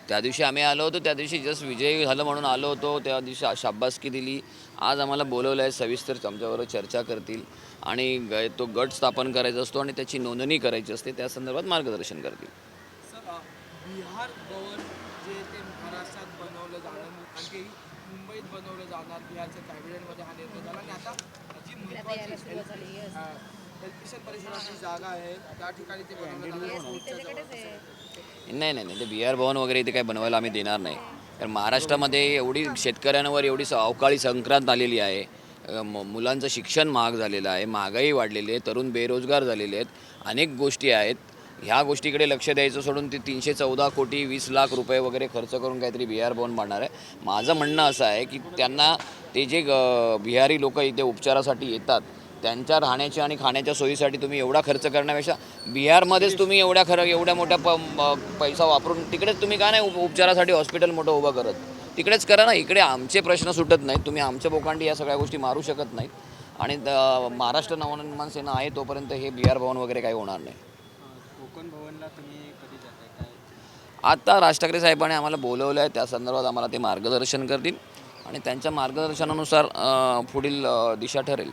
त्या दिवशी आम्ही आलो होतो, त्या दिवशी जस्ट विजयी झालं म्हणून आलो होतो, त्या दिवशी शाबासकी दिली. आज आम्हाला बोलवलं आहे, सविस्तर आमच्याबरोबर चर्चा करतील आणि तो गट स्थापन करायचा असतो आणि त्याची नोंदणी करायची असते, त्या संदर्भात मार्गदर्शन करतील. सर बिहार भवन जे ते महाराष्ट्रात बनवलं जाणं आणखी मुंबईत बनवलं जाणार बिहारच्या कॅबिनेटमध्ये हा निर्णय झाला आणि आता जी महत्त्वाची एल्पिशन परिसराची जागा आहे त्या ठिकाणी ते बनवलं नाही नाही नाही, ते बिहार भवन वगैरे इथे काही बनवायला आम्ही देणार नाही. कारण महाराष्ट्रामध्ये एवढी शेतकऱ्यांवर एवढी अवकाळी संक्रांत आलेली आहे. मुलांचं शिक्षण महाग झालेलं आहे, महागाई वाढलेली आहे, तरुण बेरोजगार झालेले आहेत, अनेक गोष्टी आहेत. ह्या गोष्टीकडे लक्ष द्यायचं सोडून ते 314 कोटी 20 लाख रुपये वगैरे खर्च करून काहीतरी बिहार भवन बांधणार आहे. माझं म्हणणं असं आहे की त्यांना ते जे बिहारी लोक इथे उपचारासाठी येतात त्यांच्या राहण्याच्या आणि खाण्याच्या सोयीसाठी तुम्ही एवढा खर्च करण्यापेक्षा बिहारमध्येच तुम्ही एवढ्या मोठ्या पैसा वापरून तिकडेच तुम्ही का नाही उपचारासाठी हॉस्पिटल मोठं उभं करत? तिकडेच करा ना. इकडे आमचे प्रश्न सुटत नाहीत, तुम्ही आमच्या बोकांडी या सगळ्या गोष्टी मारू शकत नाहीत. आणि महाराष्ट्र नवनिर्माण सेना आहे तोपर्यंत हे बिहार भवन वगैरे काही होणार नाही. कोकण भवनला तुम्ही कधी जाताय काय? आता राज ठाकरे साहेबांनी आम्हाला बोलवलं आहे, त्या संदर्भात आम्हाला ते मार्गदर्शन करतील आणि त्यांच्या मार्गदर्शनानुसार पुढील दिशा ठरेल.